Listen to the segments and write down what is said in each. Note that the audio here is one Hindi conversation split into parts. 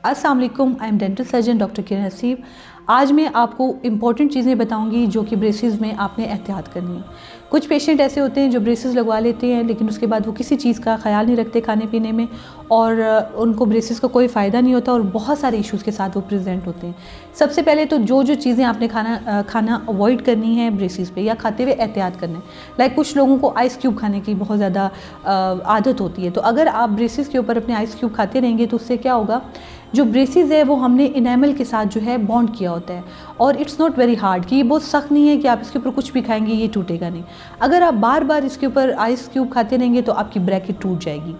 अस्सलाम वालेकुम, I am dental surgeon doctor Kiran Haseeb. आज मैं आपको इम्पॉर्टेंट चीज़ें बताऊंगी जो कि ब्रेसेस में आपने एहतियात करनी है। कुछ पेशेंट ऐसे होते हैं जो ब्रेसेस लगवा लेते हैं लेकिन उसके बाद वो किसी चीज़ का ख्याल नहीं रखते खाने पीने में और उनको ब्रेसेस का कोई फ़ायदा नहीं होता और बहुत सारे इश्यूज़ के साथ वो प्रेजेंट होते हैं। सबसे पहले तो जो चीज़ें आपने खाना अवॉइड करनी है ब्रेसेस पे या खाते हुए एहतियात करना है। लाइक कुछ लोगों को आइस क्यूब खाने की बहुत ज़्यादा आदत होती है, तो अगर आप ब्रेसेस के ऊपर अपने आइस क्यूब खाते रहेंगे तो उससे क्या होगा, जो ब्रेसेस है वो हमने इनेमल के साथ जो है बॉन्ड किया होता है और इट्स नॉट वेरी हार्ड, कि ये बहुत सख्त नहीं है कि आप इसके ऊपर कुछ भी खाएंगे ये टूटेगा नहीं। अगर आप बार बार इसके ऊपर आइस क्यूब खाते रहेंगे तो आपकी ब्रैकेट टूट जाएगी।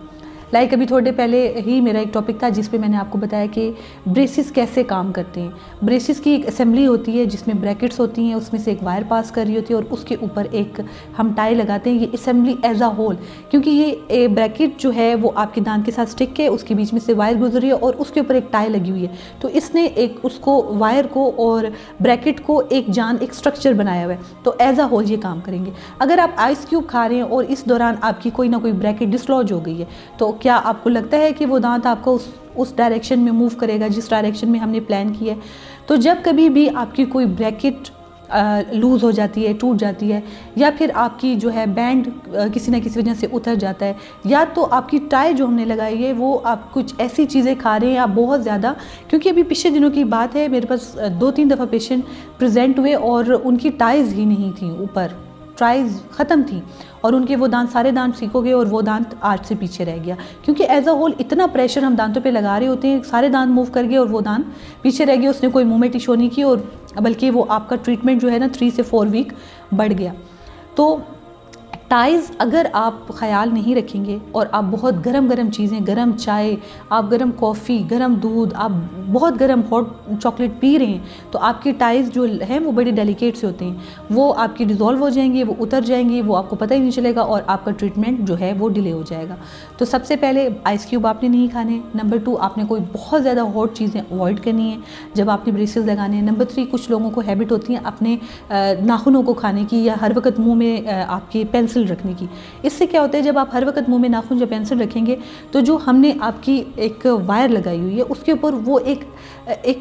लाइक अभी थोड़े पहले ही मेरा एक टॉपिक था जिस पे मैंने आपको बताया कि ब्रेसेस कैसे काम करते हैं। ब्रेसेस की एक असेंबली होती है जिसमें ब्रैकेट्स होती हैं, उसमें से एक वायर पास कर रही होती है और उसके ऊपर एक हम टाई लगाते हैं। ये असेंबली एज अ होल, क्योंकि ये ब्रैकेट जो है वो आपके दांत के साथ स्टिक है, उसके बीच में से वायर गुजर रही है और उसके ऊपर एक टाई लगी हुई है, तो इसने एक उसको वायर को और ब्रैकेट को एक स्ट्रक्चर बनाया हुआ है, तो एज अ होल ये काम करेंगे। अगर आप आइस क्यूब खा रहे हैं और इस दौरान आपकी कोई ना कोई ब्रैकेट डिसलॉज हो गई है, तो क्या आपको लगता है कि वो दांत आपका उस डायरेक्शन में मूव करेगा जिस डायरेक्शन में हमने प्लान किया है? तो जब कभी भी आपकी कोई ब्रैकेट लूज़ हो जाती है, टूट जाती है, या फिर आपकी जो है बैंड किसी न किसी वजह से उतर जाता है, या तो आपकी टाई जो हमने लगाई है वो आप कुछ ऐसी चीज़ें खा रहे हैं आप बहुत ज़्यादा, क्योंकि अभी पिछले दिनों की बात है, मेरे पास 2-3 दफ़ा पेशेंट प्रेजेंट हुए और उनकी टाइज़ ही नहीं थी, ऊपर ट्राइज ख़त्म थी और उनके वो दांत सारे दांत ठीक हो गए और वो दांत आज से पीछे रह गया, क्योंकि एज अ होल इतना प्रेशर हम दांतों पे लगा रहे होते हैं, सारे दांत मूव कर गए और वो दांत पीछे रह गए। उसने कोई मूवमेंट इशू नहीं की और बल्कि वो आपका ट्रीटमेंट जो है ना 3 से 4 वीक बढ़ गया। तो टाइज़ अगर आप ख्याल नहीं रखेंगे और आप बहुत गरम चीज़ें, गरम चाय, आप गरम कॉफ़ी, गरम दूध, आप बहुत गरम हॉट चॉकलेट पी रहे हैं, तो आपकी टाइज़ जो हैं वो बड़े डेलिकेट से होते हैं, वो आपकी डिज़ोल्व हो जाएंगी, वो उतर जाएंगी, वो आपको पता ही नहीं चलेगा और आपका ट्रीटमेंट जो है वो डिले हो जाएगा। तो सबसे पहले आइस क्यूब आपने नहीं खाने। नंबर 2, आपने कोई बहुत ज़्यादा हॉट चीज़ें अवॉइड करनी है जब आपने ब्रेसेस लगाने हैं। नंबर 3, कुछ लोगों को हैबिट होती है अपने नाखूनों को खाने की या हर वक्त मुँह में आपके पेंसिल रखने की। इससे क्या होता है, जब आप हर वक्त मुंह में नाखून या पेंसिल रखेंगे तो जो हमने आपकी एक वायर लगाई हुई है उसके ऊपर वो एक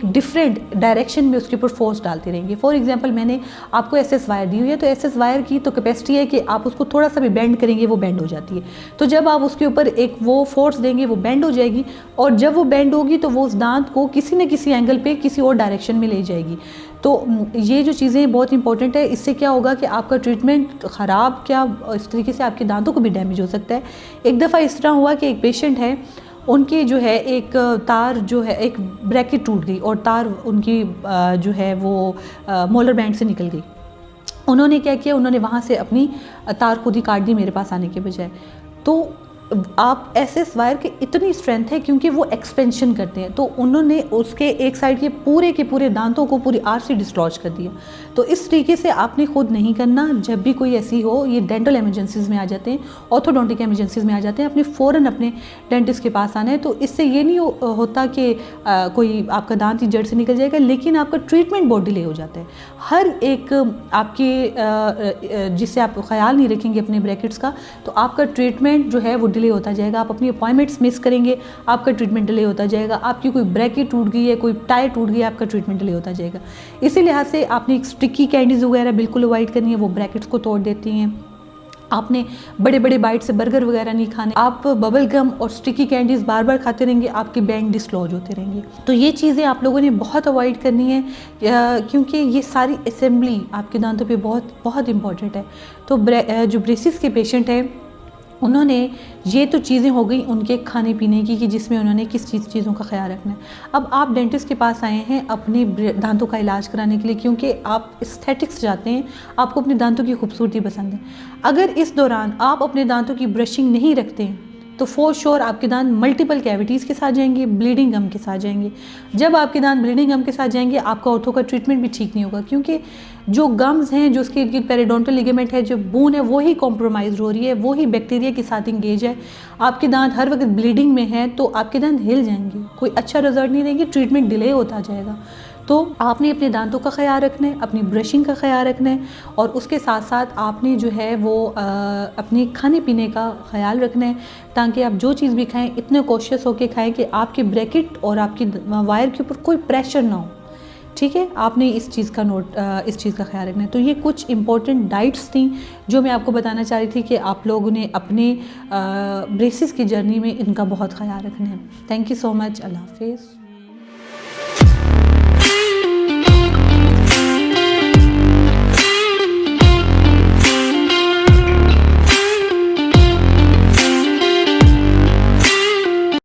डिफरेंट डायरेक्शन में उसके ऊपर फोर्स डालते रहेंगे। फॉर एग्जांपल, मैंने आपको एसएस वायर दी हुई है, तो एसएस वायर की तो कैपेसिटी है कि आप उसको थोड़ा सा भी बेंड करेंगे वो बेंड हो जाती है, तो जब आप उसके ऊपर एक वो फोर्स देंगे वो बेंड हो जाएगी और जब वो बेंड होगी तो वो उस दांत को किसी न किसी एंगल पे किसी और डायरेक्शन में ले जाएगी। तो ये जो चीज़ें बहुत इंपॉर्टेंट है, इससे क्या होगा कि आपका ट्रीटमेंट ख़राब, क्या इस तरीके से आपके दांतों को भी डैमेज हो सकता है। एक दफ़ा इस तरह हुआ कि एक पेशेंट है, उनकी जो है एक तार जो है, एक ब्रैकेट टूट गई और तार उनकी जो है वो मोलर बैंड से निकल गई। उन्होंने क्या किया, उन्होंने वहाँ से अपनी तार खुद ही काट दी मेरे पास आने के बजाय। तो आप एसएस वायर की इतनी स्ट्रेंथ है क्योंकि वो एक्सपेंशन करते हैं, तो उन्होंने उसके एक साइड के पूरे दांतों को पूरी आरसी डिस्लॉज कर दिया। तो इस तरीके से आपने खुद नहीं करना। जब भी कोई ऐसी हो, ये डेंटल एमरजेंसीज़ में आ जाते हैं, ऑर्थोडोंटिक एमरजेंसीज़ में आ जाते हैं, अपने फ़ौरन अपने डेंटिस्ट के पास आना है। तो इससे ये नहीं होता कि कोई आपका दांत ही जड़ से निकल जाएगा, लेकिन आपका ट्रीटमेंट बहुत डिले हो जाता है। हर एक आपके जिससे आप ख्याल नहीं रखेंगे अपने ब्रैकेट्स का, तो आपका ट्रीटमेंट जो है वो डिले होता जाएगा। आप अपनी अपॉइंटमेंट्स मिस करेंगे, आपका ट्रीटमेंट डिले होता जाएगा। आपकी कोई ब्रैकेट टूट गई है, कोई टाई टूट गई है, आपका ट्रीटमेंट डिले होता जाएगा। इसी लिहाज से आपने स्टिकी कैंडीज़ वगैरह बिल्कुल अवॉइड करनी है, वो ब्रैकेट्स को तोड़ देती हैं। आपने बड़े बाइट से बर्गर वगैरह नहीं खाने। आप बबल गम और स्टिकी कैंडीज़ बार बार खाते रहेंगे, आपके बैंड डिसलॉज होते रहेंगे। तो ये चीज़ें आप लोगों ने बहुत अवॉइड करनी है, क्योंकि ये सारी असेंबली आपके दांतों पे बहुत इंपॉर्टेंट है। तो जो ब्रेसिस के पेशेंट हैं, उन्होंने ये तो चीज़ें हो गई उनके खाने पीने की कि जिसमें उन्होंने किस चीज़ों का ख्याल रखना है। अब आप डेंटिस्ट के पास आए हैं अपने दांतों का इलाज कराने के लिए, क्योंकि आप एस्थेटिक्स चाहते हैं, आपको अपने दांतों की खूबसूरती पसंद है। अगर इस दौरान आप अपने दांतों की ब्रशिंग नहीं रखते हैं तो फॉर श्योर आपके दांत मल्टीपल कैविटीज़ के साथ जाएंगे, ब्लीडिंग गम के साथ जाएंगे। जब आपके दांत ब्लीडिंग गम के साथ जाएंगे, आपका ऑर्थो का ट्रीटमेंट भी ठीक नहीं होगा, क्योंकि जो गम्स हैं, जो उसके पेरिडोंटल लिगामेंट है, जो बोन है, वो ही कॉम्प्रोमाइज़ हो रही है, वो ही बैक्टीरिया के साथ इंगेज है। आपके दांत हर वक्त ब्लीडिंग में है तो आपके दांत हिल जाएंगे, कोई अच्छा रिजल्ट नहीं देंगे, ट्रीटमेंट डिले होता जाएगा। तो आपने अपने दांतों का ख्याल रखना है, अपनी ब्रशिंग का ख्याल रखना है, और उसके साथ साथ आपने जो है वो अपने खाने पीने का ख्याल रखना है, ताकि आप जो चीज़ भी खाएं इतने कॉशियस होकर खाएं कि आपके ब्रैकेट और आपकी वायर के ऊपर कोई प्रेशर ना हो। ठीक है, आपने इस चीज़ का ख्याल रखना है। तो ये कुछ इंपॉर्टेंट डाइट्स थी जो मैं आपको बताना चाह रही थी कि आप लोगों ने अपने ब्रेसेस की जर्नी में इनका बहुत ख्याल रखना है। Thank you so much. अल्लाह हाफिज़।